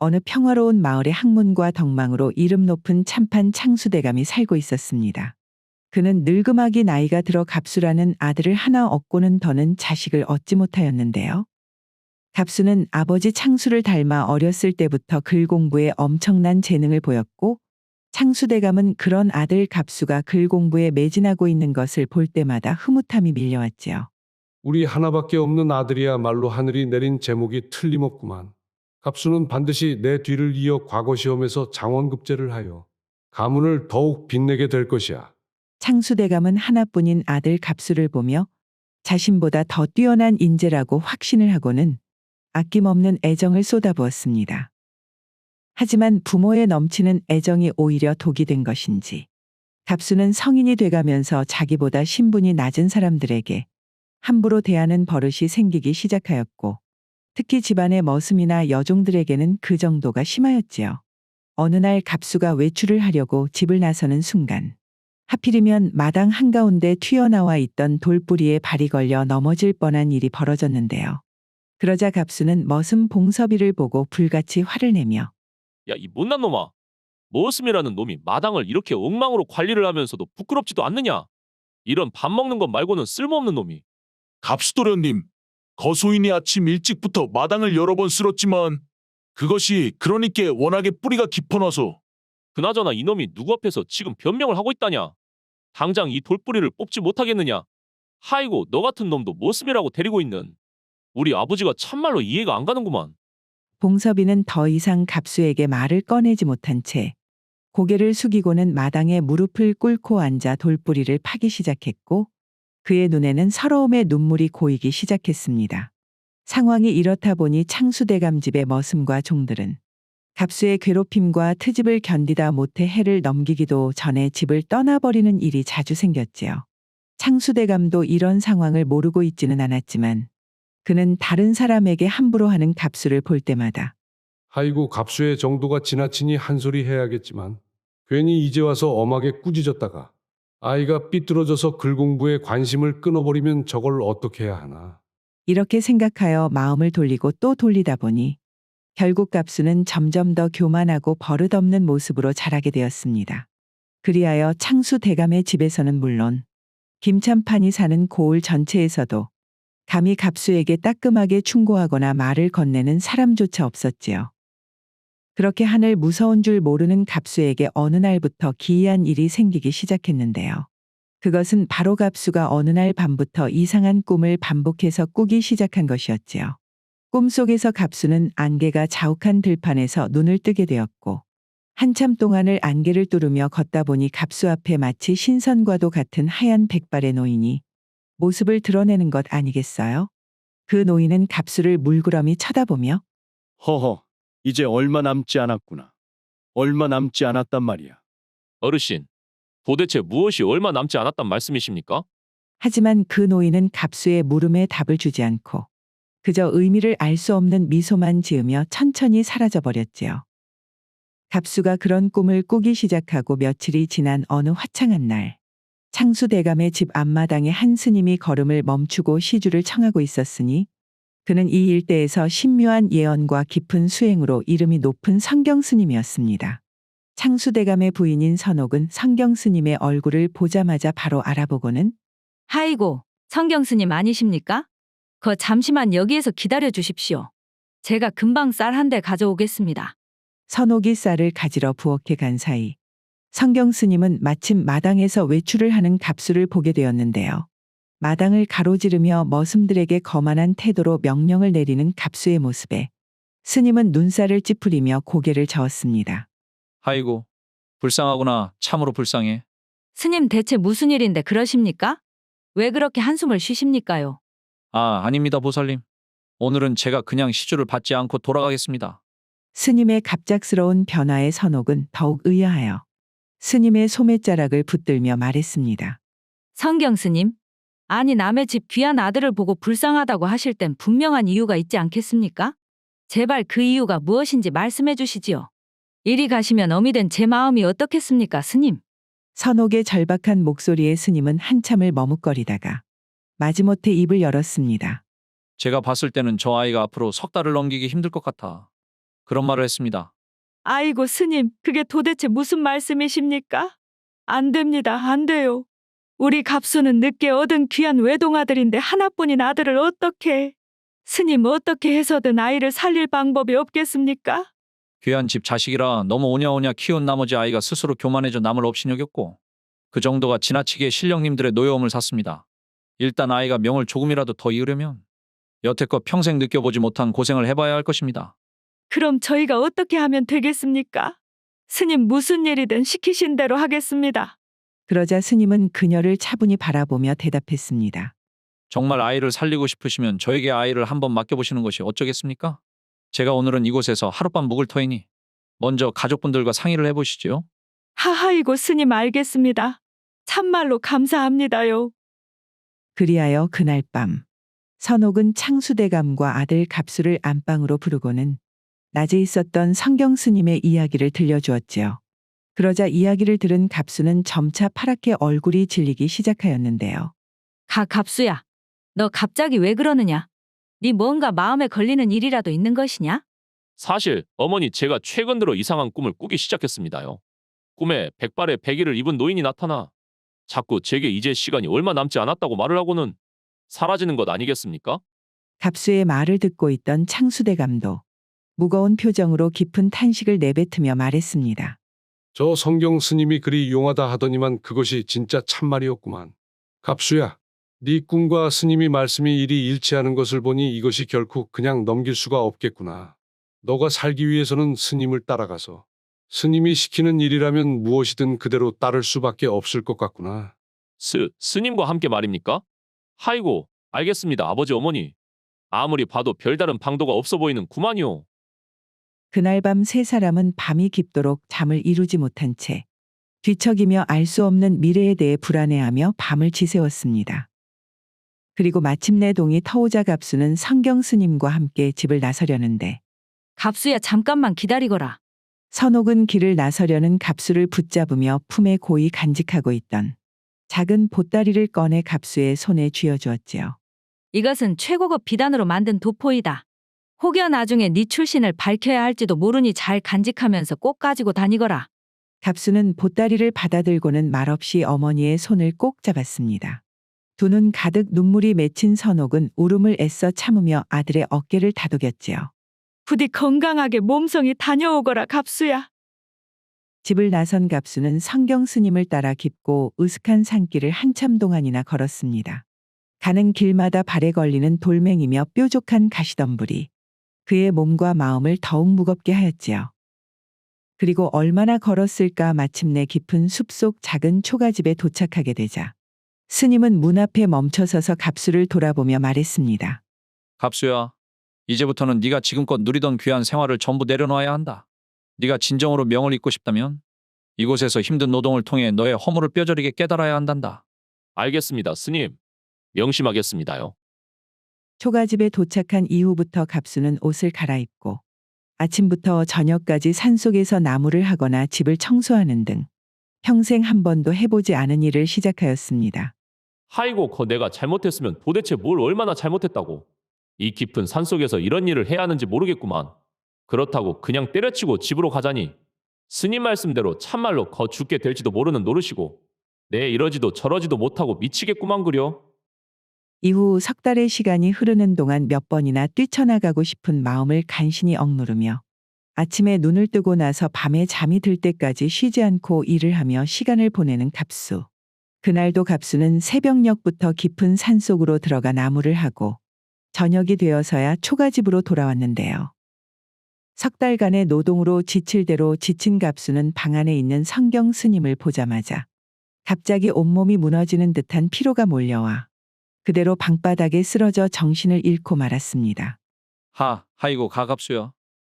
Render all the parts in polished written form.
어느 평화로운 마을의 학문과 덕망으로 이름 높은 참판 창수대감이 살고 있었습니다. 그는 늙음하기 나이가 들어 갑수라는 아들을 하나 얻고는 더는 자식을 얻지 못하였는데요. 갑수는 아버지 창수를 닮아 어렸을 때부터 글 공부에 엄청난 재능을 보였고, 창수대감은 그런 아들 갑수가 글 공부에 매진하고 있는 것을 볼 때마다 흐뭇함이 밀려왔지요. 우리 하나밖에 없는 아들이야말로 하늘이 내린 제목이 틀림없구만. 갑수는 반드시 내 뒤를 이어 과거 시험에서 장원급제를 하여 가문을 더욱 빛내게 될 것이야. 창수대감은 하나뿐인 아들 갑수를 보며 자신보다 더 뛰어난 인재라고 확신을 하고는 아낌없는 애정을 쏟아부었습니다. 하지만 부모의 넘치는 애정이 오히려 독이 된 것인지, 갑수는 성인이 돼가면서 자기보다 신분이 낮은 사람들에게 함부로 대하는 버릇이 생기기 시작하였고, 특히 집안의 머슴이나 여종들에게는 그 정도가 심하였지요. 어느 날 갑수가 외출을 하려고 집을 나서는 순간, 하필이면 마당 한가운데 튀어나와 있던 돌뿌리에 발이 걸려 넘어질 뻔한 일이 벌어졌는데요. 그러자 갑수는 머슴 봉섭이를 보고 불같이 화를 내며 야, 이 못난 놈아. 머슴이라는 놈이 마당을 이렇게 엉망으로 관리를 하면서도 부끄럽지도 않느냐? 이런 밥 먹는 것 말고는 쓸모없는 놈이. 갑수도련님, 거소인이 아침 일찍부터 마당을 여러 번 쓸었지만 그것이 그러니께 워낙에 뿌리가 깊어놔서. 그나저나 이놈이 누구 앞에서 지금 변명을 하고 있다냐? 당장 이 돌뿌리를 뽑지 못하겠느냐? 하이고, 너 같은 놈도 머슴이라고 데리고 있는. 우리 아버지가 참말로 이해가 안 가는구만. 봉섭이는 더 이상 갑수에게 말을 꺼내지 못한 채 고개를 숙이고는 마당에 무릎을 꿇고 앉아 돌뿌리를 파기 시작했고, 그의 눈에는 서러움의 눈물이 고이기 시작했습니다. 상황이 이렇다 보니 창수대감 집의 머슴과 종들은 갑수의 괴롭힘과 트집을 견디다 못해 해를 넘기기도 전에 집을 떠나버리는 일이 자주 생겼지요. 창수대감도 이런 상황을 모르고 있지는 않았지만 그는 다른 사람에게 함부로 하는 갑수를 볼 때마다 아이고 갑수의 정도가 지나치니 한 소리 해야겠지만 괜히 이제 와서 엄하게 꾸짖었다가 아이가 삐뚤어져서 글 공부에 관심을 끊어버리면 저걸 어떻게 해야 하나. 이렇게 생각하여 마음을 돌리고 또 돌리다 보니 결국 갑수는 점점 더 교만하고 버릇없는 모습으로 자라게 되었습니다. 그리하여 창수대감의 집에서는 물론 김참판이 사는 고을 전체에서도 감히 갑수에게 따끔하게 충고하거나 말을 건네는 사람조차 없었지요. 그렇게 하늘 무서운 줄 모르는 갑수에게 어느 날부터 기이한 일이 생기기 시작했는데요. 그것은 바로 갑수가 어느 날 밤부터 이상한 꿈을 반복해서 꾸기 시작한 것이었지요. 꿈속에서 갑수는 안개가 자욱한 들판에서 눈을 뜨게 되었고, 한참 동안을 안개를 뚫으며 걷다 보니 갑수 앞에 마치 신선과도 같은 하얀 백발의 노인이 모습을 드러내는 것 아니겠어요? 그 노인은 갑수를 물끄러미 쳐다보며 허허, 이제 얼마 남지 않았구나. 얼마 남지 않았단 말이야. 어르신, 도대체 무엇이 얼마 남지 않았단 말씀이십니까? 하지만 그 노인은 갑수의 물음에 답을 주지 않고 그저 의미를 알 수 없는 미소만 지으며 천천히 사라져 버렸지요. 갑수가 그런 꿈을 꾸기 시작하고 며칠이 지난 어느 화창한 날, 창수대감의 집 앞마당에 한 스님이 걸음을 멈추고 시주를 청하고 있었으니 그는 이 일대에서 신묘한 예언과 깊은 수행으로 이름이 높은 성경스님이었습니다. 창수대감의 부인인 선옥은 성경스님의 얼굴을 보자마자 바로 알아보고는 하이고, 성경스님 아니십니까? 잠시만 여기에서 기다려 주십시오. 제가 금방 쌀 한 대 가져오겠습니다. 선옥이 쌀을 가지러 부엌에 간 사이 성경스님은 마침 마당에서 외출을 하는 갑수를 보게 되었는데요. 마당을 가로지르며 머슴들에게 거만한 태도로 명령을 내리는 갑수의 모습에 스님은 눈살을 찌푸리며 고개를 저었습니다. 아이고, 불쌍하구나. 참으로 불쌍해. 스님 대체 무슨 일인데 그러십니까? 왜 그렇게 한숨을 쉬십니까요? 아닙니다, 보살님. 오늘은 제가 그냥 시주를 받지 않고 돌아가겠습니다. 스님의 갑작스러운 변화에 선옥은 더욱 의아하여 스님의 소매자락을 붙들며 말했습니다. 성경스님, 아니 남의 집 귀한 아들을 보고 불쌍하다고 하실 땐 분명한 이유가 있지 않겠습니까? 제발 그 이유가 무엇인지 말씀해 주시지요. 이리 가시면 어미 된 제 마음이 어떻겠습니까, 스님? 선옥의 절박한 목소리에 스님은 한참을 머뭇거리다가 마지못해 입을 열었습니다. 제가 봤을 때는 저 아이가 앞으로 석 달을 넘기기 힘들 것 같아. 그런 말을 했습니다. 아이고 스님, 그게 도대체 무슨 말씀이십니까? 안 됩니다. 안 돼요. 우리 갑수는 늦게 얻은 귀한 외동아들인데 하나뿐인 아들을 어떻게... 스님 어떻게 해서든 아이를 살릴 방법이 없겠습니까? 귀한 집 자식이라 너무 오냐오냐 키운 나머지 아이가 스스로 교만해져 남을 업신여겼고 그 정도가 지나치게 신령님들의 노여움을 샀습니다. 일단 아이가 명을 조금이라도 더 이으려면 여태껏 평생 느껴보지 못한 고생을 해봐야 할 것입니다. 그럼 저희가 어떻게 하면 되겠습니까? 스님 무슨 일이든 시키신 대로 하겠습니다. 그러자 스님은 그녀를 차분히 바라보며 대답했습니다. 정말 아이를 살리고 싶으시면 저에게 아이를 한번 맡겨보시는 것이 어쩌겠습니까? 제가 오늘은 이곳에서 하룻밤 묵을 터이니 먼저 가족분들과 상의를 해보시지요. 하하이고 스님 알겠습니다. 참말로 감사합니다요. 그리하여 그날 밤 선옥은 창수대감과 아들 갑수를 안방으로 부르고는 낮에 있었던 성경 스님의 이야기를 들려주었지요. 그러자 이야기를 들은 갑수는 점차 파랗게 얼굴이 질리기 시작하였는데요. 갑수야, 너 갑자기 왜 그러느냐? 네 뭔가 마음에 걸리는 일이라도 있는 것이냐? 사실 어머니 제가 최근 들어 이상한 꿈을 꾸기 시작했습니다요. 꿈에 백발의 백의를 입은 노인이 나타나 자꾸 제게 이제 시간이 얼마 남지 않았다고 말을 하고는 사라지는 것 아니겠습니까? 갑수의 말을 듣고 있던 창수대감도 무거운 표정으로 깊은 탄식을 내뱉으며 말했습니다. 저 성경 스님이 그리 용하다 하더니만 그것이 진짜 참말이었구만. 갑수야, 네 꿈과 스님이 말씀이 이리 일치하는 것을 보니 이것이 결코 그냥 넘길 수가 없겠구나. 너가 살기 위해서는 스님을 따라가서 스님이 시키는 일이라면 무엇이든 그대로 따를 수밖에 없을 것 같구나. 스님과 함께 말입니까? 하이고, 알겠습니다, 아버지 어머니. 아무리 봐도 별다른 방도가 없어 보이는 구만이요. 그날 밤 세 사람은 밤이 깊도록 잠을 이루지 못한 채 뒤척이며 알 수 없는 미래에 대해 불안해하며 밤을 지새웠습니다. 그리고 마침내 동이 터오자 갑수는 성경 스님과 함께 집을 나서려는데 갑수야 잠깐만 기다리거라. 선옥은 길을 나서려는 갑수를 붙잡으며 품에 고이 간직하고 있던 작은 보따리를 꺼내 갑수의 손에 쥐어주었지요. 이것은 최고급 비단으로 만든 도포이다. 혹여 나중에 네 출신을 밝혀야 할지도 모르니 잘 간직하면서 꼭 가지고 다니거라. 갑수는 보따리를 받아들고는 말없이 어머니의 손을 꼭 잡았습니다. 두 눈 가득 눈물이 맺힌 선옥은 울음을 애써 참으며 아들의 어깨를 다독였지요. 부디 건강하게 몸성이 다녀오거라 갑수야. 집을 나선 갑수는 성경 스님을 따라 깊고 으슥한 산길을 한참 동안이나 걸었습니다. 가는 길마다 발에 걸리는 돌멩이며 뾰족한 가시덤불이 그의 몸과 마음을 더욱 무겁게 하였지요. 그리고 얼마나 걸었을까 마침내 깊은 숲속 작은 초가집에 도착하게 되자 스님은 문 앞에 멈춰서서 갑수를 돌아보며 말했습니다. 갑수야, 이제부터는 네가 지금껏 누리던 귀한 생활을 전부 내려놓아야 한다. 네가 진정으로 명을 잇고 싶다면 이곳에서 힘든 노동을 통해 너의 허물을 뼈저리게 깨달아야 한단다. 알겠습니다, 스님. 명심하겠습니다요. 초가집에 도착한 이후부터 갑수는 옷을 갈아입고 아침부터 저녁까지 산속에서 나무를 하거나 집을 청소하는 등 평생 한 번도 해보지 않은 일을 시작하였습니다. 하이고, 내가 잘못했으면 도대체 뭘 얼마나 잘못했다고. 이 깊은 산속에서 이런 일을 해야 하는지 모르겠구만. 그렇다고 그냥 때려치고 집으로 가자니 스님 말씀대로 참말로 죽게 될지도 모르는 노릇이고 내 이러지도 저러지도 못하고 미치겠구만 그려. 이후 석 달의 시간이 흐르는 동안 몇 번이나 뛰쳐나가고 싶은 마음을 간신히 억누르며 아침에 눈을 뜨고 나서 밤에 잠이 들 때까지 쉬지 않고 일을 하며 시간을 보내는 갑수. 그날도 갑수는 새벽녘부터 깊은 산속으로 들어가 나무를 하고 저녁이 되어서야 초가집으로 돌아왔는데요. 석 달간의 노동으로 지칠 대로 지친 갑수는 방 안에 있는 성경 스님을 보자마자 갑자기 온몸이 무너지는 듯한 피로가 몰려와 그대로 방바닥에 쓰러져 정신을 잃고 말았습니다. 하이고 갑수야.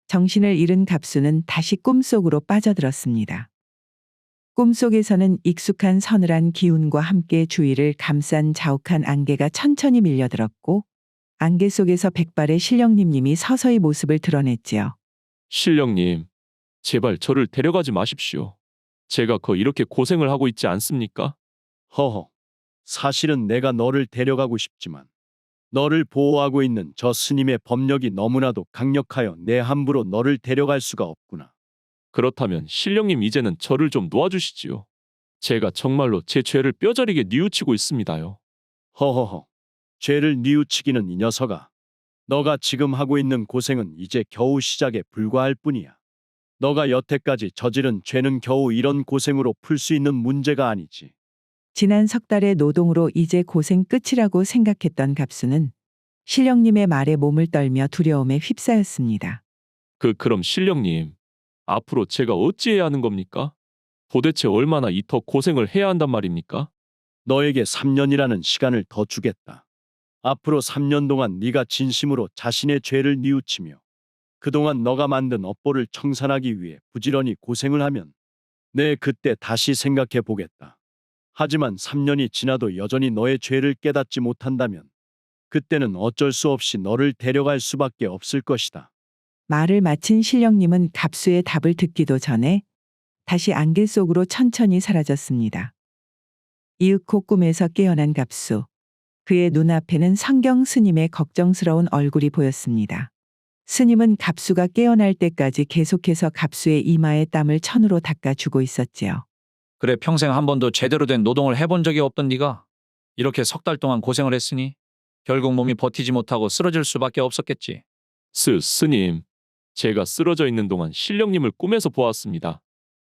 정신을 잃은 갑수는 다시 꿈속으로 빠져들었습니다. 꿈속에서는 익숙한 서늘한 기운과 함께 주위를 감싼 자욱한 안개가 천천히 밀려들었고 안개 속에서 백발의 신령님이 서서히 모습을 드러냈지요. 신령님, 제발 저를 데려가지 마십시오. 제가 이렇게 고생을 하고 있지 않습니까? 허허, 사실은 내가 너를 데려가고 싶지만 너를 보호하고 있는 저 스님의 법력이 너무나도 강력하여 내 함부로 너를 데려갈 수가 없구나. 그렇다면 신령님 이제는 저를 좀 놓아주시지요. 제가 정말로 제 죄를 뼈저리게 뉘우치고 있습니다요. 허허허. 죄를 뉘우치기는 이 녀석아. 너가 지금 하고 있는 고생은 이제 겨우 시작에 불과할 뿐이야. 너가 여태까지 저지른 죄는 겨우 이런 고생으로 풀 수 있는 문제가 아니지. 지난 석 달의 노동으로 이제 고생 끝이라고 생각했던 갑수는 신령님의 말에 몸을 떨며 두려움에 휩싸였습니다. 그럼 신령님, 앞으로 제가 어찌해야 하는 겁니까? 도대체 얼마나 이 더 고생을 해야 한단 말입니까? 너에게 3년이라는 시간을 더 주겠다. 앞으로 3년 동안 네가 진심으로 자신의 죄를 뉘우치며 그동안 너가 만든 업보를 청산하기 위해 부지런히 고생을 하면 내 그때 다시 생각해 보겠다. 하지만 3년이 지나도 여전히 너의 죄를 깨닫지 못한다면 그때는 어쩔 수 없이 너를 데려갈 수밖에 없을 것이다. 말을 마친 신령님은 갑수의 답을 듣기도 전에 다시 안개 속으로 천천히 사라졌습니다. 이윽고 꿈에서 깨어난 갑수. 그의 눈앞에는 성경 스님의 걱정스러운 얼굴이 보였습니다. 스님은 갑수가 깨어날 때까지 계속해서 갑수의 이마에 땀을 천으로 닦아주고 있었지요. 그래 평생 한 번도 제대로 된 노동을 해본 적이 없던 네가 이렇게 석 달 동안 고생을 했으니 결국 몸이 버티지 못하고 쓰러질 수밖에 없었겠지. 스님, 제가 쓰러져 있는 동안 신령님을 꿈에서 보았습니다.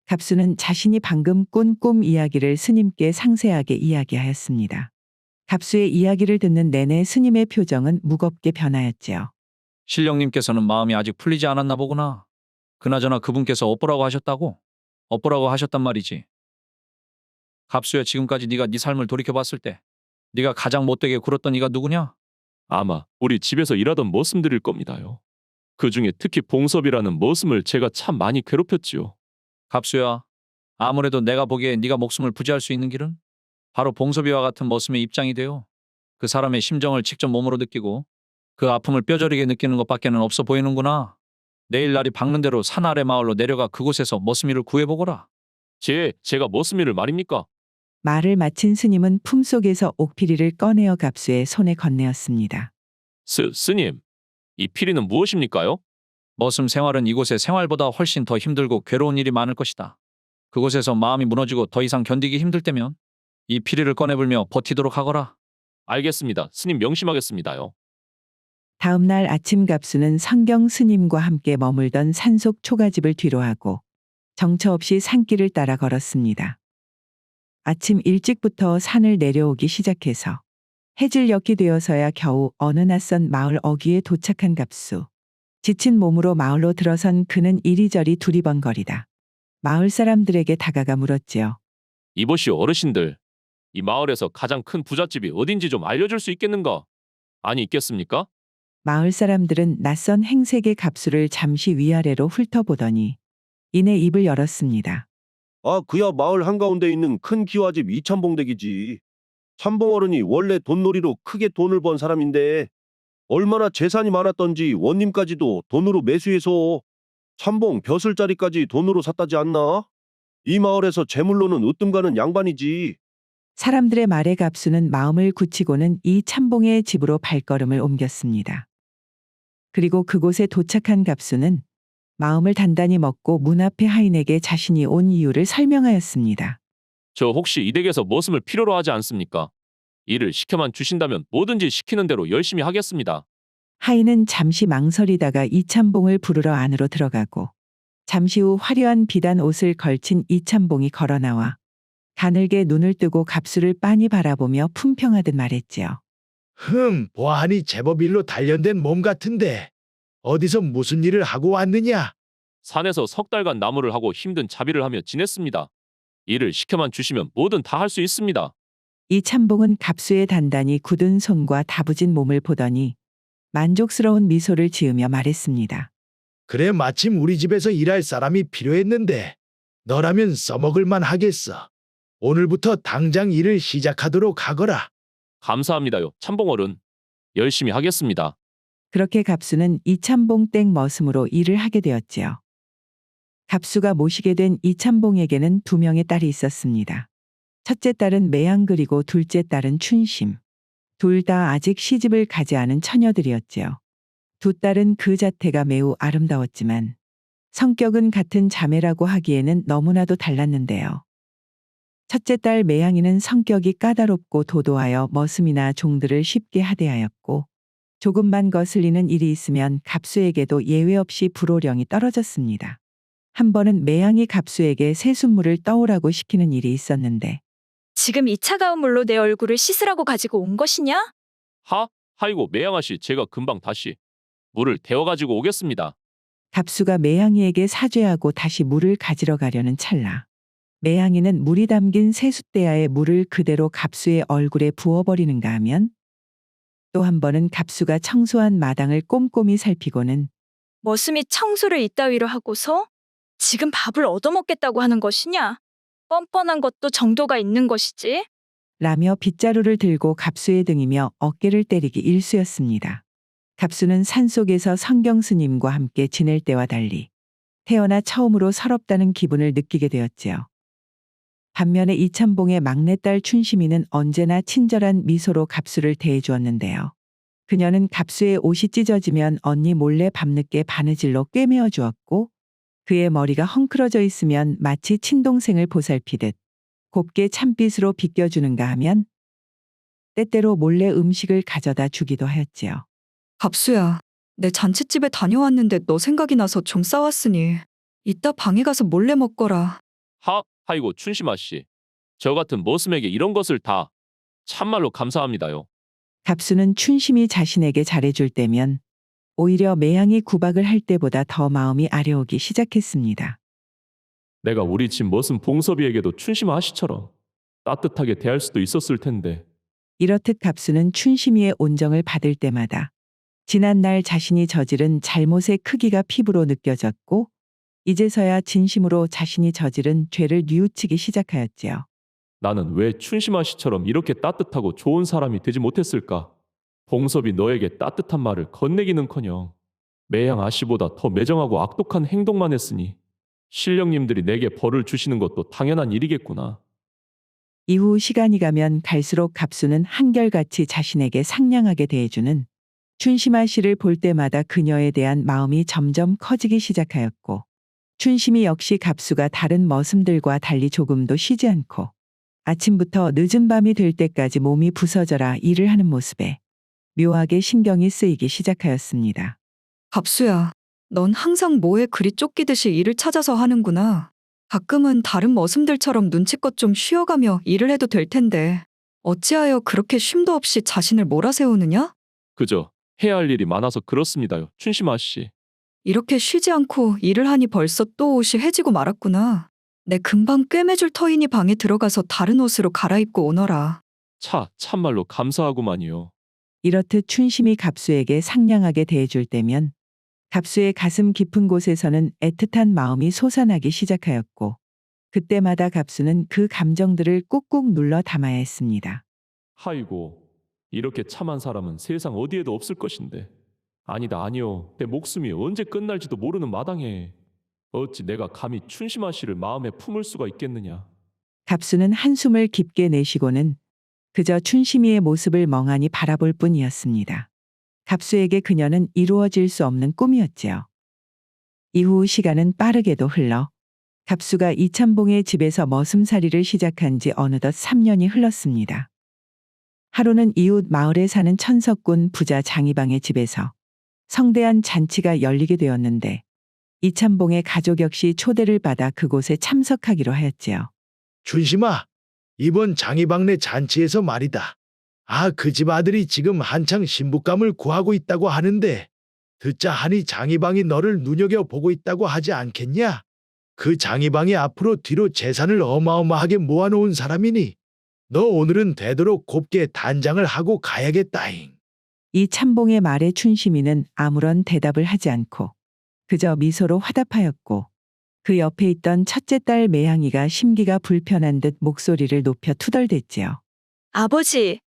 갑수는 자신이 방금 꾼 꿈 이야기를 스님께 상세하게 이야기하였습니다. 갑수의 이야기를 듣는 내내 스님의 표정은 무겁게 변하였지요. 신령님께서는 마음이 아직 풀리지 않았나 보구나. 그나저나 그분께서 업보라고 하셨다고? 업보라고 하셨단 말이지. 갑수야, 지금까지 네가 네 삶을 돌이켜봤을 때 네가 가장 못되게 굴었던 이가 누구냐? 아마 우리 집에서 일하던 머슴들일 겁니다요. 그중에 특히 봉섭이라는 머슴을 제가 참 많이 괴롭혔지요. 갑수야, 아무래도 내가 보기에 네가 목숨을 부지할 수 있는 길은 바로 봉섭이와 같은 머슴의 입장이 되어 그 사람의 심정을 직접 몸으로 느끼고 그 아픔을 뼈저리게 느끼는 것밖에는 없어 보이는구나. 내일 날이 밝는 대로 산 아래 마을로 내려가 그곳에서 머슴이를 구해보거라. 제가 머슴이를 말입니까? 말을 마친 스님은 품속에서 옥피리를 꺼내어 갑수의 손에 건네었습니다. 스님, 이 피리는 무엇입니까요? 머슴 생활은 이곳의 생활보다 훨씬 더 힘들고 괴로운 일이 많을 것이다. 그곳에서 마음이 무너지고 더 이상 견디기 힘들 때면 이 피리를 꺼내불며 버티도록 하거라. 알겠습니다. 스님 명심하겠습니다요. 다음 날 아침 갑수는 성경 스님과 함께 머물던 산속 초가집을 뒤로하고 정처 없이 산길을 따라 걸었습니다. 아침 일찍부터 산을 내려오기 시작해서 해질녘이 되어서야 겨우 어느 낯선 마을 어귀에 도착한 갑수. 지친 몸으로 마을로 들어선 그는 이리저리 두리번거리다 마을 사람들에게 다가가 물었지요. 이보시오 어르신들, 이 마을에서 가장 큰 부잣집이 어딘지 좀 알려줄 수 있겠는가? 아니 있겠습니까? 마을 사람들은 낯선 행색의 갑수를 잠시 위아래로 훑어보더니 이내 입을 열었습니다. 아, 그야 마을 한가운데 있는 큰 기와집 이참봉댁이지. 참봉 어른이 원래 돈놀이로 크게 돈을 번 사람인데 얼마나 재산이 많았던지 원님까지도 돈으로 매수해서 참봉 벼슬자리까지 돈으로 샀다지 않나? 이 마을에서 재물로는 으뜸가는 양반이지. 사람들의 말에 갑수는 마음을 굳히고는 이 참봉의 집으로 발걸음을 옮겼습니다. 그리고 그곳에 도착한 갑수는 마음을 단단히 먹고 문 앞에 하인에게 자신이 온 이유를 설명하였습니다. 저 혹시 이 댁에서 머슴을 필요로 하지 않습니까? 일을 시켜만 주신다면 뭐든지 시키는 대로 열심히 하겠습니다. 하인은 잠시 망설이다가 이참봉을 부르러 안으로 들어가고 잠시 후 화려한 비단 옷을 걸친 이참봉이 걸어 나와 가늘게 눈을 뜨고 갑수를 빤히 바라보며 품평하듯 말했지요. 보아하니 제법 일로 단련된 몸 같은데 어디서 무슨 일을 하고 왔느냐? 산에서 석 달간 나무를 하고 힘든 자비를 하며 지냈습니다. 일을 시켜만 주시면 뭐든 다 할 수 있습니다. 이참봉은 갑수의 단단히 굳은 손과 다부진 몸을 보더니 만족스러운 미소를 지으며 말했습니다. 그래 마침 우리 집에서 일할 사람이 필요했는데 너라면 써먹을만 하겠어. 오늘부터 당장 일을 시작하도록 하거라. 감사합니다요, 참봉어른. 열심히 하겠습니다. 그렇게 갑수는 이참봉 댁 머슴으로 일을 하게 되었지요. 갑수가 모시게 된 이참봉에게는 2명의 딸이 있었습니다. 첫째 딸은 매양 그리고 둘째 딸은 춘심. 둘 다 아직 시집을 가지 않은 처녀들이었지요. 두 딸은 그 자태가 매우 아름다웠지만 성격은 같은 자매라고 하기에는 너무나도 달랐는데요. 첫째 딸 매양이는 성격이 까다롭고 도도하여 머슴이나 종들을 쉽게 하대하였고 조금만 거슬리는 일이 있으면 갑수에게도 예외 없이 불호령이 떨어졌습니다. 한 번은 매양이 갑수에게 새순물을 떠오라고 시키는 일이 있었는데 지금 이 차가운 물로 내 얼굴을 씻으라고 가지고 온 것이냐? 하이고 매양아 씨 제가 금방 다시 물을 데워 가지고 오겠습니다. 갑수가 매양이에게 사죄하고 다시 물을 가지러 가려는 찰나 매양이는 물이 담긴 세숫대야에 물을 그대로 갑수의 얼굴에 부어버리는가 하면 또 한 번은 갑수가 청소한 마당을 꼼꼼히 살피고는 머슴이 청소를 이따위로 하고서 지금 밥을 얻어먹겠다고 하는 것이냐? 뻔뻔한 것도 정도가 있는 것이지. 라며 빗자루를 들고 갑수의 등이며 어깨를 때리기 일쑤였습니다. 갑수는 산속에서 성경 스님과 함께 지낼 때와 달리 태어나 처음으로 서럽다는 기분을 느끼게 되었지요. 반면에 이참봉의 막내딸 춘심이는 언제나 친절한 미소로 갑수를 대해주었는데요. 그녀는 갑수의 옷이 찢어지면 언니 몰래 밤늦게 바느질로 꿰매어 주었고 그의 머리가 헝클어져 있으면 마치 친동생을 보살피듯 곱게 찬빛으로 빗겨주는가 하면 때때로 몰래 음식을 가져다 주기도 하였지요. 갑수야, 내 잔칫집에 다녀왔는데 너 생각이 나서 좀 싸왔으니 이따 방에 가서 몰래 먹거라. 하이고 춘심아 씨. 저 같은 머슴에게 이런 것을 다 참말로 감사합니다요. 갑수는 춘심이 자신에게 잘해줄 때면 오히려 매양이 구박을 할 때보다 더 마음이 아려오기 시작했습니다. 내가 우리 집 머슴 봉섭이에게도 춘심아 씨처럼 따뜻하게 대할 수도 있었을 텐데. 이렇듯 갑수는 춘심이의 온정을 받을 때마다 지난날 자신이 저지른 잘못의 크기가 피부로 느껴졌고 이제서야 진심으로 자신이 저지른 죄를 뉘우치기 시작하였지요. 나는 왜 춘심아 씨처럼 이렇게 따뜻하고 좋은 사람이 되지 못했을까? 봉섭이 너에게 따뜻한 말을 건네기는커녕 매양 아씨보다 더 매정하고 악독한 행동만 했으니 신령님들이 내게 벌을 주시는 것도 당연한 일이겠구나. 이후 시간이 가면 갈수록 갑수는 한결같이 자신에게 상냥하게 대해주는 춘심아 씨를 볼 때마다 그녀에 대한 마음이 점점 커지기 시작하였고 춘심이 역시 갑수가 다른 머슴들과 달리 조금도 쉬지 않고 아침부터 늦은 밤이 될 때까지 몸이 부서져라 일을 하는 모습에 묘하게 신경이 쓰이기 시작하였습니다. 갑수야, 넌 항상 뭐에 그리 쫓기듯이 일을 찾아서 하는구나. 가끔은 다른 머슴들처럼 눈치껏 좀 쉬어가며 일을 해도 될 텐데 어찌하여 그렇게 쉼도 없이 자신을 몰아세우느냐? 그저 해야 할 일이 많아서 그렇습니다요, 춘심아 씨. 이렇게 쉬지 않고 일을 하니 벌써 또 옷이 해지고 말았구나. 내 금방 꿰매줄 터이니 방에 들어가서 다른 옷으로 갈아입고 오너라. 참말로 감사하구만요. 이렇듯 춘심이 갑수에게 상냥하게 대해줄 때면 갑수의 가슴 깊은 곳에서는 애틋한 마음이 솟아나기 시작하였고 그때마다 갑수는 그 감정들을 꾹꾹 눌러 담아야 했습니다. 하이고, 이렇게 참한 사람은 세상 어디에도 없을 것인데. 아니요. 내 목숨이 언제 끝날지도 모르는 마당에 어찌 내가 감히 춘심아 씨를 마음에 품을 수가 있겠느냐. 갑수는 한숨을 깊게 내쉬고는 그저 춘심이의 모습을 멍하니 바라볼 뿐이었습니다. 갑수에게 그녀는 이루어질 수 없는 꿈이었지요. 이후 시간은 빠르게도 흘러 갑수가 이참봉의 집에서 머슴살이를 시작한 지 어느덧 3년이 흘렀습니다. 하루는 이웃 마을에 사는 천석군 부자 장이방의 집에서 성대한 잔치가 열리게 되었는데 이참봉의 가족 역시 초대를 받아 그곳에 참석하기로 하였지요. 춘심아, 이번 장이방네 잔치에서 말이다. 그 집 아들이 지금 한창 신부감을 구하고 있다고 하는데 듣자 하니 장이방이 너를 눈여겨보고 있다고 하지 않겠냐? 그 장이방이 앞으로 뒤로 재산을 어마어마하게 모아놓은 사람이니 너 오늘은 되도록 곱게 단장을 하고 가야겠다잉. 이 참봉의 말에 춘심이는 아무런 대답을 하지 않고 그저 미소로 화답하였고 그 옆에 있던 첫째 딸 매양이가 심기가 불편한 듯 목소리를 높여 투덜댔지요. 아버지,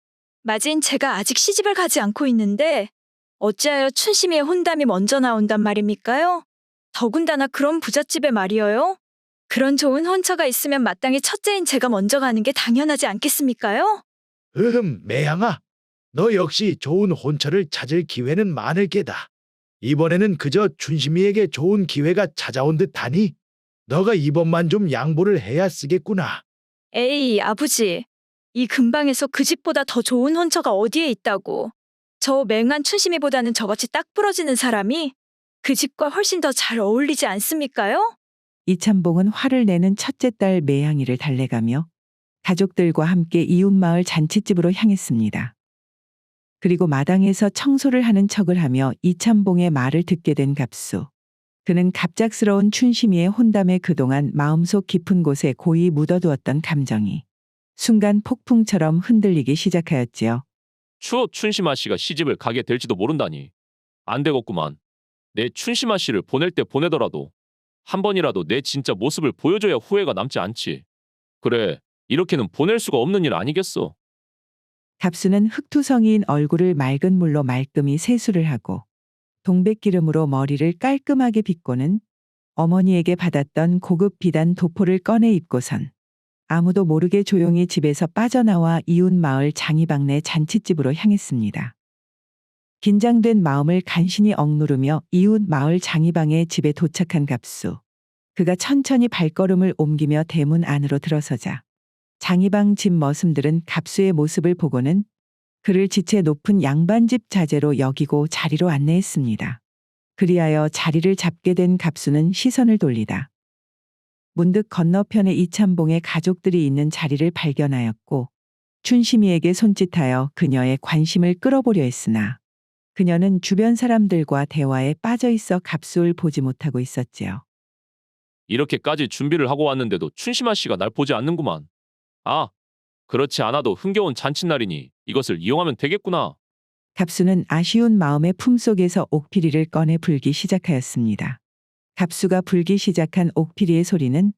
마진 제가 아직 시집을 가지 않고 있는데 어찌하여 춘심이의 혼담이 먼저 나온단 말입니까요? 더군다나 그런 부잣집에 말이어요. 그런 좋은 혼처가 있으면 마땅히 첫째인 제가 먼저 가는 게 당연하지 않겠습니까요? 매양아, 너 역시 좋은 혼처를 찾을 기회는 많을 게다. 이번에는 그저 춘심이에게 좋은 기회가 찾아온 듯하니 너가 이번만 좀 양보를 해야 쓰겠구나. 에이, 아버지. 이 근방에서 그 집보다 더 좋은 혼처가 어디에 있다고. 저 맹한 춘심이보다는 저같이 딱 부러지는 사람이 그 집과 훨씬 더 잘 어울리지 않습니까요? 이참봉은 화를 내는 첫째 딸 매양이를 달래가며 가족들과 함께 이웃마을 잔칫집으로 향했습니다. 그리고 마당에서 청소를 하는 척을 하며 이참봉의 말을 듣게 된 갑수. 그는 갑작스러운 춘심이의 혼담에 그동안 마음속 깊은 곳에 고이 묻어두었던 감정이 순간 폭풍처럼 흔들리기 시작하였지요. 추후 춘심아 씨가 시집을 가게 될지도 모른다니. 안 되겠구만. 내 춘심아 씨를 보낼 때 보내더라도 한 번이라도 내 진짜 모습을 보여줘야 후회가 남지 않지. 그래, 이렇게는 보낼 수가 없는 일 아니겠어. 갑수는 흑투성이인 얼굴을 맑은 물로 말끔히 세수를 하고 동백기름으로 머리를 깔끔하게 빗고는 어머니에게 받았던 고급 비단 도포를 꺼내 입고선 아무도 모르게 조용히 집에서 빠져나와 이웃 마을 장이방네 잔칫집으로 향했습니다. 긴장된 마음을 간신히 억누르며 이웃 마을 장이방의 집에 도착한 갑수. 그가 천천히 발걸음을 옮기며 대문 안으로 들어서자 장이방 집 머슴들은 갑수의 모습을 보고는 그를 지체 높은 양반집 자제로 여기고 자리로 안내했습니다. 그리하여 자리를 잡게 된 갑수는 시선을 돌리다 문득 건너편에 이참봉의 가족들이 있는 자리를 발견하였고 춘심이에게 손짓하여 그녀의 관심을 끌어보려 했으나 그녀는 주변 사람들과 대화에 빠져 있어 갑수를 보지 못하고 있었지요. 이렇게까지 준비를 하고 왔는데도 춘심아 씨가 날 보지 않는구만. 아, 그렇지 않아도 흥겨운 잔칫날이니 이것을 이용하면 되겠구나. 갑수는 아쉬운 마음의 품속에서 옥피리를 꺼내 불기 시작하였습니다. 갑수가 불기 시작한 옥피리의 소리는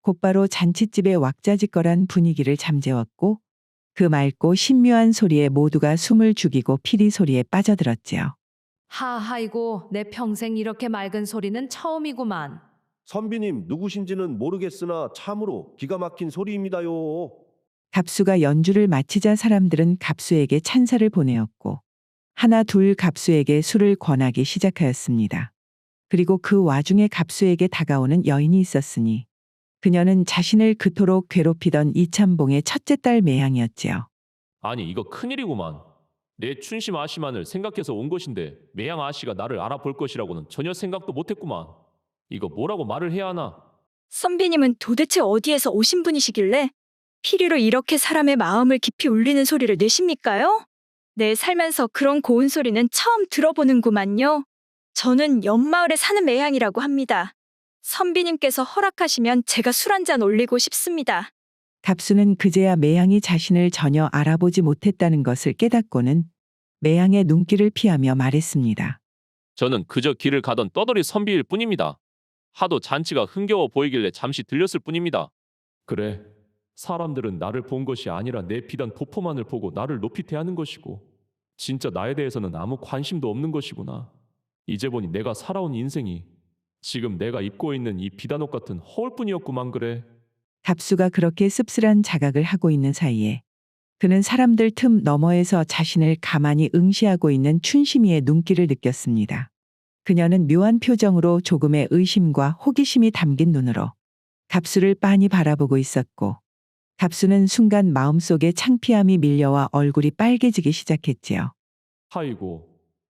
곧바로 잔칫집의 왁자지껄한 분위기를 잠재웠고 그 맑고 신묘한 소리에 모두가 숨을 죽이고 피리 소리에 빠져들었지요. 하하이고 내 평생 이렇게 맑은 소리는 처음이구만. 선비님 누구신지는 모르겠으나 참으로 기가 막힌 소리입니다요. 갑수가 연주를 마치자 사람들은 갑수에게 찬사를 보내었고 하나 둘 갑수에게 술을 권하기 시작하였습니다. 그리고 그 와중에 갑수에게 다가오는 여인이 있었으니 그녀는 자신을 그토록 괴롭히던 이참봉의 첫째 딸 매양이었지요. 아니, 이거 큰일이구만. 내 춘심 아씨만을 생각해서 온 것인데 매양 아씨가 나를 알아볼 것이라고는 전혀 생각도 못했구만. 이거 뭐라고 말을 해야 하나? 선비님은 도대체 어디에서 오신 분이시길래 피리로 이렇게 사람의 마음을 깊이 울리는 소리를 내십니까요? 내 살면서 그런 고운 소리는 처음 들어보는구만요. 저는 옆마을에 사는 매양이라고 합니다. 선비님께서 허락하시면 제가 술 한 잔 올리고 싶습니다. 갑수는 그제야 매양이 자신을 전혀 알아보지 못했다는 것을 깨닫고는 매양의 눈길을 피하며 말했습니다. 저는 그저 길을 가던 떠돌이 선비일 뿐입니다. 하도 잔치가 흥겨워 보이길래 잠시 들렸을 뿐입니다. 그래, 사람들은 나를 본 것이 아니라 내 비단 도포만을 보고 나를 높이 대하는 것이고 진짜 나에 대해서는 아무 관심도 없는 것이구나. 이제 보니 내가 살아온 인생이 지금 내가 입고 있는 이 비단옷 같은 허울뿐이었구만. 그래. 갑수가 그렇게 씁쓸한 자각을 하고 있는 사이에 그는 사람들 틈 너머에서 자신을 가만히 응시하고 있는 춘심이의 눈길을 느꼈습니다. 그녀는 묘한 표정으로 조금의 의심과 호기심이 담긴 눈으로 갑수를 빤히 바라보고 있었고 갑수는 순간 마음속에 창피함이 밀려와 얼굴이 빨개지기 시작했지요. 아이고,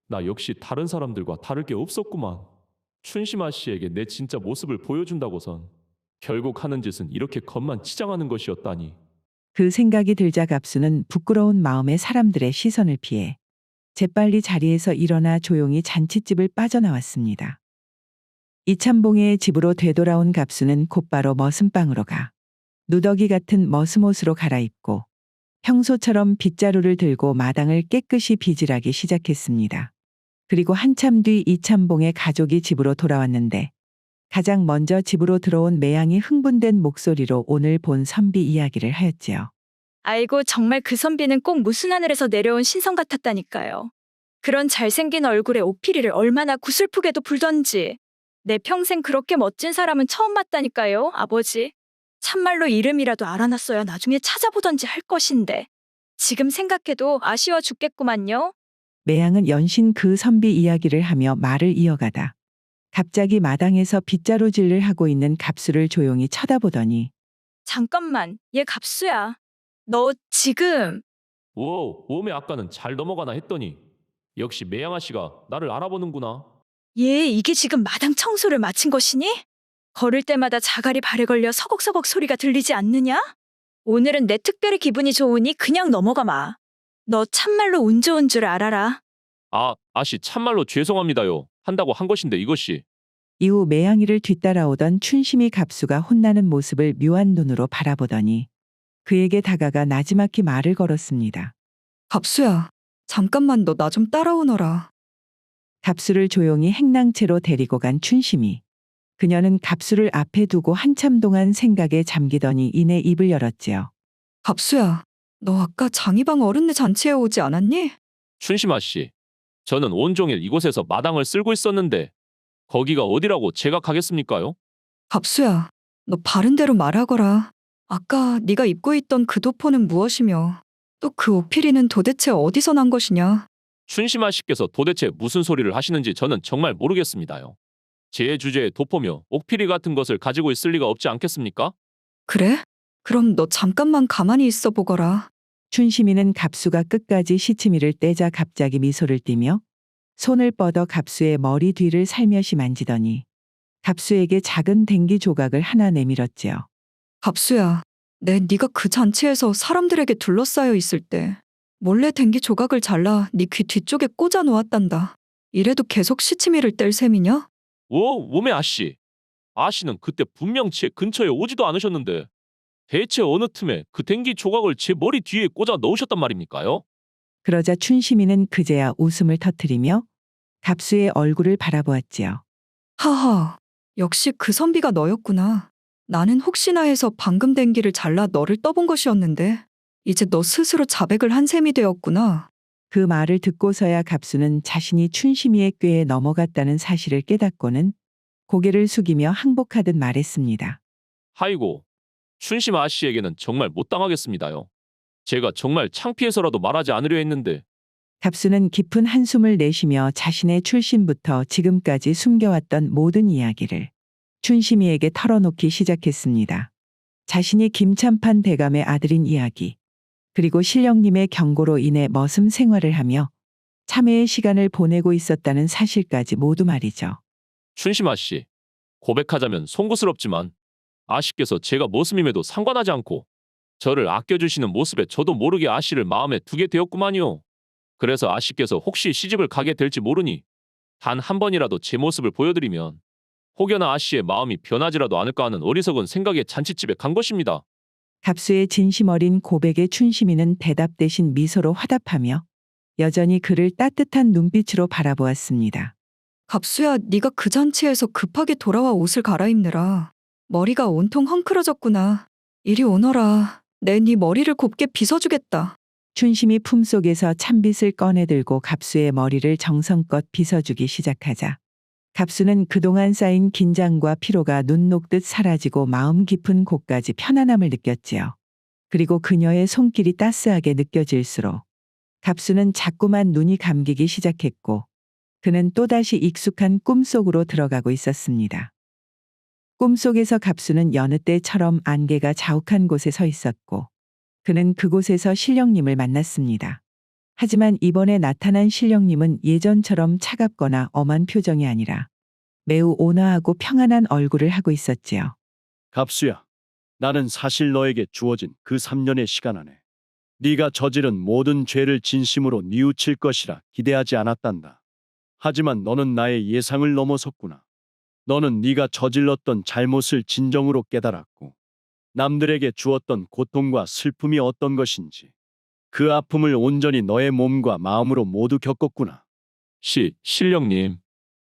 나 역시 다른 사람들과 다를 게 없었구만. 춘심아 씨에게 내 진짜 모습을 보여준다고선 결국 하는 짓은 이렇게 겉만 치장하는 것이었다니. 그 생각이 들자 갑수는 부끄러운 마음에 사람들의 시선을 피해 재빨리 자리에서 일어나 조용히 잔칫집을 빠져나왔습니다. 이참봉의 집으로 되돌아온 갑수는 곧바로 머슴방으로 가 누더기 같은 머슴옷으로 갈아입고 평소처럼 빗자루를 들고 마당을 깨끗이 비질하기 시작했습니다. 그리고 한참 뒤 이참봉의 가족이 집으로 돌아왔는데 가장 먼저 집으로 들어온 매양이 흥분된 목소리로 오늘 본 선비 이야기를 하였지요. 아이고, 정말 그 선비는 꼭 무슨 하늘에서 내려온 신성 같았다니까요. 그런 잘생긴 얼굴에 옥피리를 얼마나 구슬프게도 불던지. 내 평생 그렇게 멋진 사람은 처음 봤다니까요, 아버지. 참말로 이름이라도 알아놨어야 나중에 찾아보던지 할 것인데. 지금 생각해도 아쉬워 죽겠구만요. 매양은 연신 그 선비 이야기를 하며 말을 이어가다 갑자기 마당에서 빗자루질을 하고 있는 갑수를 조용히 쳐다보더니 잠깐만, 얘 갑수야. 너 지금 오, 오메 아까는 잘 넘어가나 했더니 역시 매양아 씨가 나를 알아보는구나. 얘 이게 지금 마당 청소를 마친 것이니? 걸을 때마다 자갈이 발에 걸려 서걱서걱 소리가 들리지 않느냐? 오늘은 내 특별히 기분이 좋으니 그냥 넘어가 마. 너 참말로 운 좋은 줄 알아라. 아, 아씨 참말로 죄송합니다요. 한다고 한 것인데 이것이. 이후 매양이를 뒤따라오던 춘심이 갑수가 혼나는 모습을 묘한 눈으로 바라보더니 그에게 다가가 나지막히 말을 걸었습니다. 갑수야, 잠깐만 너 나 좀 따라오너라. 갑수를 조용히 행랑채로 데리고 간 춘심이. 그녀는 갑수를 앞에 두고 한참 동안 생각에 잠기더니 이내 입을 열었지요. 갑수야, 너 아까 장희방 어른네 잔치에 오지 않았니? 춘심아 씨, 저는 온종일 이곳에서 마당을 쓸고 있었는데 거기가 어디라고 제가 가겠습니까요? 갑수야, 너 바른 대로 말하거라. 아까 네가 입고 있던 그 도포는 무엇이며 또 그 오피리는 도대체 어디서 난 것이냐? 춘심아 씨께서 도대체 무슨 소리를 하시는지 저는 정말 모르겠습니다요. 제 주제에 도포며 옥피리 같은 것을 가지고 있을 리가 없지 않겠습니까? 그래? 그럼 너 잠깐만 가만히 있어 보거라. 춘심이는 갑수가 끝까지 시치미를 떼자 갑자기 미소를 띠며 손을 뻗어 갑수의 머리 뒤를 살며시 만지더니 갑수에게 작은 댕기 조각을 하나 내밀었지요. 갑수야, 네가 그 잔치에서 사람들에게 둘러싸여 있을 때 몰래 댕기 조각을 잘라 네 귀 뒤쪽에 꽂아 놓았단다. 이래도 계속 시치미를 뗄 셈이냐? 오, 오메 아씨. 아씨는 그때 분명 제 근처에 오지도 않으셨는데 대체 어느 틈에 그 댕기 조각을 제 머리 뒤에 꽂아 넣으셨단 말입니까요? 그러자 춘심이는 그제야 웃음을 터뜨리며 갑수의 얼굴을 바라보았지요. 하하, 역시 그 선비가 너였구나. 나는 혹시나 해서 방금 댕기를 잘라 너를 떠본 것이었는데 이제 너 스스로 자백을 한 셈이 되었구나. 그 말을 듣고서야 갑수는 자신이 춘심이의 꾀에 넘어갔다는 사실을 깨닫고는 고개를 숙이며 항복하듯 말했습니다. 하이고, 춘심 아씨에게는 정말 못 당하겠습니다요. 제가 정말 창피해서라도 말하지 않으려 했는데 갑수는 깊은 한숨을 내쉬며 자신의 출신부터 지금까지 숨겨왔던 모든 이야기를 춘심이에게 털어놓기 시작했습니다. 자신이 김참판 대감의 아들인 이야기, 그리고 신령님의 경고로 인해 머슴 생활을 하며 참회의 시간을 보내고 있었다는 사실까지 모두 말이죠. 춘심 아씨, 고백하자면 송구스럽지만 아씨께서 제가 머슴임에도 상관하지 않고 저를 아껴주시는 모습에 저도 모르게 아씨를 마음에 두게 되었구만요. 그래서 아씨께서 혹시 시집을 가게 될지 모르니 단 한 번이라도 제 모습을 보여드리면 혹여나 아씨의 마음이 변하지라도 않을까 하는 어리석은 생각에 잔치집에 간 것입니다. 갑수의 진심 어린 고백에 춘심이는 대답 대신 미소로 화답하며 여전히 그를 따뜻한 눈빛으로 바라보았습니다. 갑수야, 네가 그 잔치에서 급하게 돌아와 옷을 갈아입느라 머리가 온통 헝클어졌구나. 이리 오너라. 내 네 머리를 곱게 빗어주겠다. 춘심이 품속에서 찬빗을 꺼내들고 갑수의 머리를 정성껏 빗어주기 시작하자 갑수는 그동안 쌓인 긴장과 피로가 눈 녹듯 사라지고 마음 깊은 곳까지 편안함을 느꼈지요. 그리고 그녀의 손길이 따스하게 느껴질수록 갑수는 자꾸만 눈이 감기기 시작했고 그는 또다시 익숙한 꿈속으로 들어가고 있었습니다. 꿈속에서 갑수는 여느 때처럼 안개가 자욱한 곳에 서 있었고 그는 그곳에서 신령님을 만났습니다. 하지만 이번에 나타난 신령님은 예전처럼 차갑거나 엄한 표정이 아니라 매우 온화하고 평안한 얼굴을 하고 있었지요. 갑수야, 나는 사실 너에게 주어진 그 3년의 시간 안에 네가 저지른 모든 죄를 진심으로 뉘우칠 것이라 기대하지 않았단다. 하지만 너는 나의 예상을 넘어섰구나. 너는 네가 저질렀던 잘못을 진정으로 깨달았고 남들에게 주었던 고통과 슬픔이 어떤 것인지 그 아픔을 온전히 너의 몸과 마음으로 모두 겪었구나. 신령님,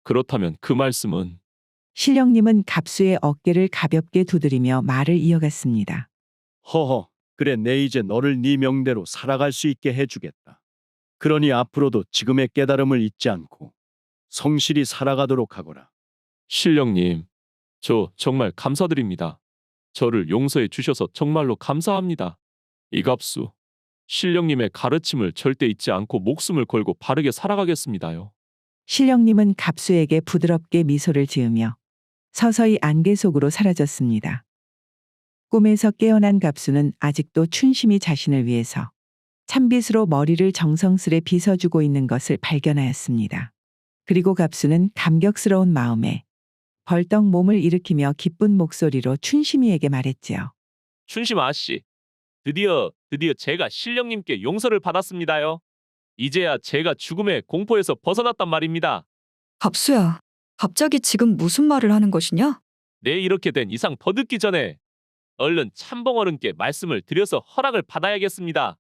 그렇다면 그 말씀은 신령님은 갑수의 어깨를 가볍게 두드리며 말을 이어갔습니다. 허허, 그래 내 이제 너를 네 명대로 살아갈 수 있게 해주겠다. 그러니 앞으로도 지금의 깨달음을 잊지 않고 성실히 살아가도록 하거라. 신령님, 저 정말 감사드립니다. 저를 용서해 주셔서 정말로 감사합니다. 이갑수. 신령님의 가르침을 절대 잊지 않고 목숨을 걸고 바르게 살아가겠습니다요. 신령님은 갑수에게 부드럽게 미소를 지으며 서서히 안개 속으로 사라졌습니다. 꿈에서 깨어난 갑수는 아직도 춘심이 자신을 위해서 찬빗으로 머리를 정성스레 빗어주고 있는 것을 발견하였습니다. 그리고 갑수는 감격스러운 마음에 벌떡 몸을 일으키며 기쁜 목소리로 춘심이에게 말했지요. 춘심 아씨, 드디어 제가 신령님께 용서를 받았습니다요. 이제야 제가 죽음의 공포에서 벗어났단 말입니다. 갑수야, 갑자기 지금 무슨 말을 하는 것이냐? 내 이렇게 된 이상 더 듣기 전에 얼른 참봉어른께 말씀을 드려서 허락을 받아야겠습니다.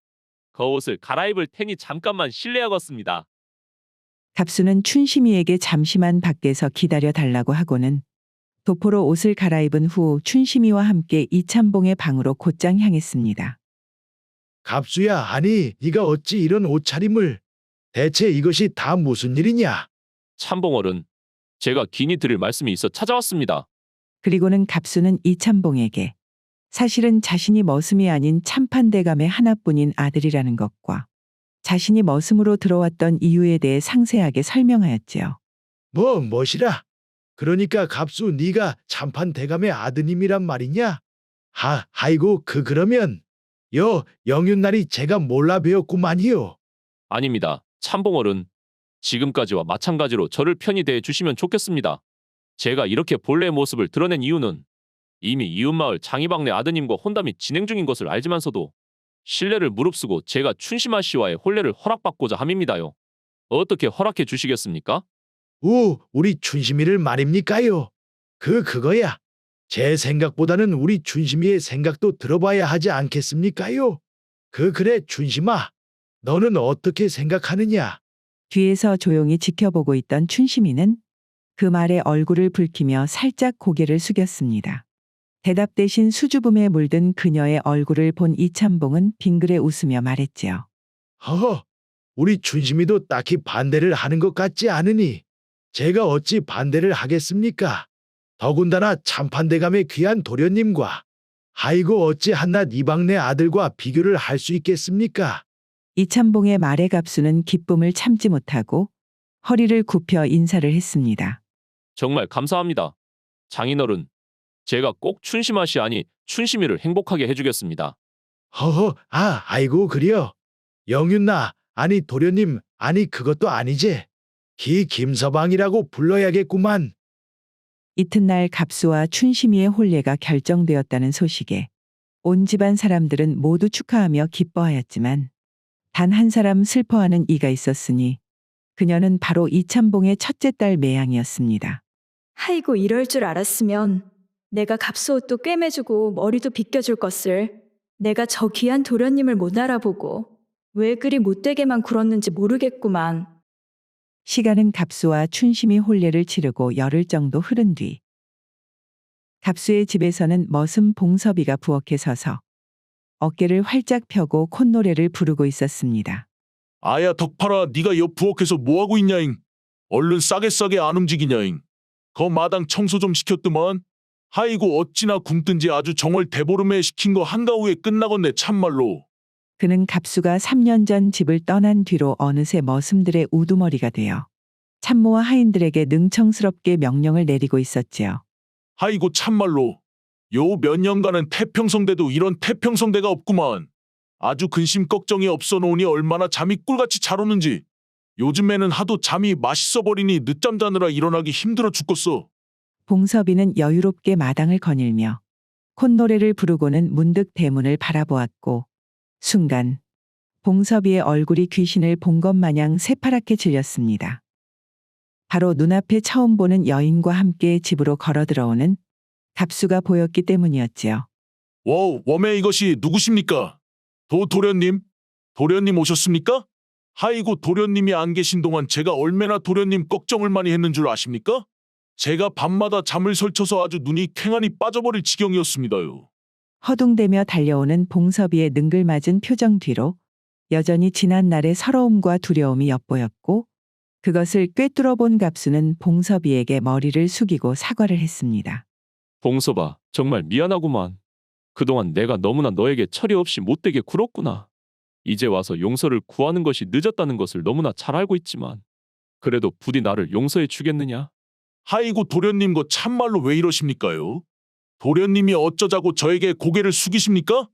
겉옷을 갈아입을 테니 잠깐만 실례하겠습니다. 갑수는 춘심이에게 잠시만 밖에서 기다려 달라고 하고는 도포로 옷을 갈아입은 후 춘심이와 함께 이참봉의 방으로 곧장 향했습니다. 갑수야, 아니 네가 어찌 이런 옷차림을? 대체 이것이 다 무슨 일이냐? 참봉어른, 제가 긴히 드릴 말씀이 있어 찾아왔습니다. 그리고는 갑수는 이참봉에게 사실은 자신이 머슴이 아닌 참판대감의 하나뿐인 아들이라는 것과 자신이 머슴으로 들어왔던 이유에 대해 상세하게 설명하였지요. 뭐시라? 그러니까 갑수 네가 참판 대감의 아드님이란 말이냐? 아이고 그러면 영윤날이 제가 몰라 배웠구만이요. 아닙니다. 참봉어른, 지금까지와 마찬가지로 저를 편히 대해 주시면 좋겠습니다. 제가 이렇게 본래의 모습을 드러낸 이유는 이미 이웃마을 장이박내 아드님과 혼담이 진행 중인 것을 알지만서도 신뢰를 무릅쓰고 제가 춘심아 씨와의 혼례를 허락받고자 함입니다요. 어떻게 허락해 주시겠습니까? 우리 춘심이를 말입니까요? 그거야. 제 생각보다는 우리 춘심이의 생각도 들어봐야 하지 않겠습니까요? 그래 춘심아, 너는 어떻게 생각하느냐? 뒤에서 조용히 지켜보고 있던 춘심이는 그 말에 얼굴을 붉히며 살짝 고개를 숙였습니다. 대답 대신 수줍음에 물든 그녀의 얼굴을 본 이참봉은 빙그레 웃으며 말했지요. 허허, 우리 춘심이도 딱히 반대를 하는 것 같지 않으니 제가 어찌 반대를 하겠습니까? 더군다나 참판대감의 귀한 도련님과 아이고 어찌 한낱 이방내 아들과 비교를 할 수 있겠습니까? 이참봉의 말에 갑수는 기쁨을 참지 못하고 허리를 굽혀 인사를 했습니다. 정말 감사합니다. 장인어른, 제가 꼭 춘심아 씨 아니 춘심이를 행복하게 해주겠습니다. 허허, 아이고 그려. 영윤나, 아니 도련님, 아니 그것도 아니지. 김서방이라고 불러야겠구만. 이튿날 갑수와 춘심이의 혼례가 결정되었다는 소식에 온 집안 사람들은 모두 축하하며 기뻐하였지만 단 한 사람 슬퍼하는 이가 있었으니 그녀는 바로 이참봉의 첫째 딸 매양이었습니다. 아이고 이럴 줄 알았으면 내가 갑수 옷도 꿰매주고 머리도 빗겨줄 것을. 내가 저 귀한 도련님을 못 알아보고 왜 그리 못되게만 굴었는지 모르겠구만. 시간은 갑수와 춘심이 혼례를 치르고 열흘 정도 흐른 뒤 갑수의 집에서는 머슴 봉섭이가 부엌에 서서 어깨를 활짝 펴고 콧노래를 부르고 있었습니다. 아야 덕팔아, 네가 옆 부엌에서 뭐하고 있냐잉? 얼른 싸게 안 움직이냐잉? 거 마당 청소 좀 시켰더만. 아이고 어찌나 굶든지 아주 정월 대보름에 시킨 거 한가후에 끝나겠네 참말로. 그는 갑수가 3년 전 집을 떠난 뒤로 어느새 머슴들의 우두머리가 되어 참모와 하인들에게 능청스럽게 명령을 내리고 있었지요. 아이고 참말로. 요 몇 년간은 태평성대도 이런 태평성대가 없구만. 아주 근심 걱정이 없어 놓으니 얼마나 잠이 꿀같이 잘 오는지. 요즘에는 하도 잠이 맛있어 버리니 늦잠 자느라 일어나기 힘들어 죽겠어. 봉섭이는 여유롭게 마당을 거닐며 콧노래를 부르고는 문득 대문을 바라보았고 순간 봉섭이의 얼굴이 귀신을 본 것 마냥 새파랗게 질렸습니다. 바로 눈앞에 처음 보는 여인과 함께 집으로 걸어 들어오는 갑수가 보였기 때문이었지요. 웜에 이것이 누구십니까? 도련님? 도련님 오셨습니까? 아이고 도련님이 안 계신 동안 제가 얼마나 도련님 걱정을 많이 했는 줄 아십니까? 제가 밤마다 잠을 설쳐서 아주 눈이 캥하니 빠져버릴 지경이었습니다요. 허둥대며 달려오는 봉섭이의 능글맞은 표정 뒤로 여전히 지난 날의 서러움과 두려움이 엿보였고 그것을 꿰뚫어 본 갑수는 봉섭이에게 머리를 숙이고 사과를 했습니다. 봉섭아, 정말 미안하구만. 그동안 내가 너무나 너에게 처리 없이 못되게 굴었구나. 이제 와서 용서를 구하는 것이 늦었다는 것을 너무나 잘 알고 있지만 그래도 부디 나를 용서해 주겠느냐? 하이고 도련님 거 참말로 왜 이러십니까요? 도련님이 어쩌자고 저에게 고개를 숙이십니까?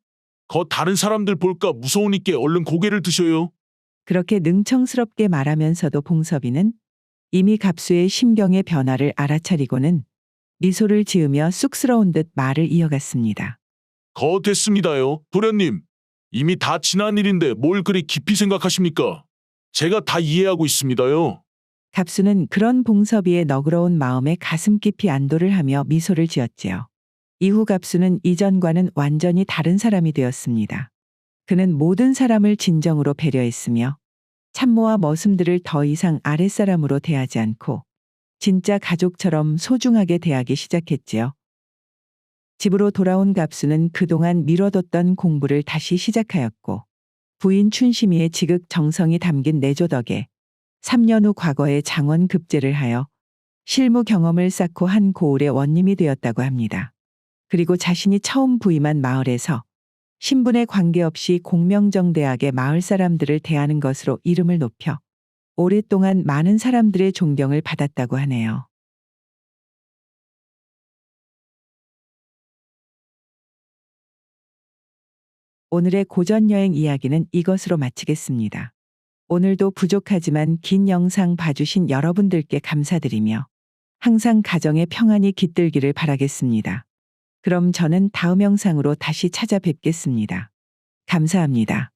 거 다른 사람들 볼까 무서우니께 얼른 고개를 드셔요. 그렇게 능청스럽게 말하면서도 봉섭이는 이미 갑수의 심경의 변화를 알아차리고는 미소를 지으며 쑥스러운 듯 말을 이어갔습니다. 거 됐습니다요. 도련님. 이미 다 지난 일인데 뭘 그리 깊이 생각하십니까? 제가 다 이해하고 있습니다요. 갑수는 그런 봉섭이의 너그러운 마음에 가슴 깊이 안도를 하며 미소를 지었지요. 이후 갑수는 이전과는 완전히 다른 사람이 되었습니다. 그는 모든 사람을 진정으로 배려했으며 참모와 머슴들을 더 이상 아랫사람으로 대하지 않고 진짜 가족처럼 소중하게 대하기 시작했지요. 집으로 돌아온 갑수는 그동안 미뤄뒀던 공부를 다시 시작하였고 부인 춘심이의 지극정성이 담긴 내조 덕에 3년 후 과거에 장원 급제를 하여 실무 경험을 쌓고 한 고을의 원님이 되었다고 합니다. 그리고 자신이 처음 부임한 마을에서 신분에 관계없이 공명정대하게 마을 사람들을 대하는 것으로 이름을 높여 오랫동안 많은 사람들의 존경을 받았다고 하네요. 오늘의 고전여행 이야기는 이것으로 마치겠습니다. 오늘도 부족하지만 긴 영상 봐주신 여러분들께 감사드리며 항상 가정의 평안이 깃들기를 바라겠습니다. 그럼 저는 다음 영상으로 다시 찾아뵙겠습니다. 감사합니다.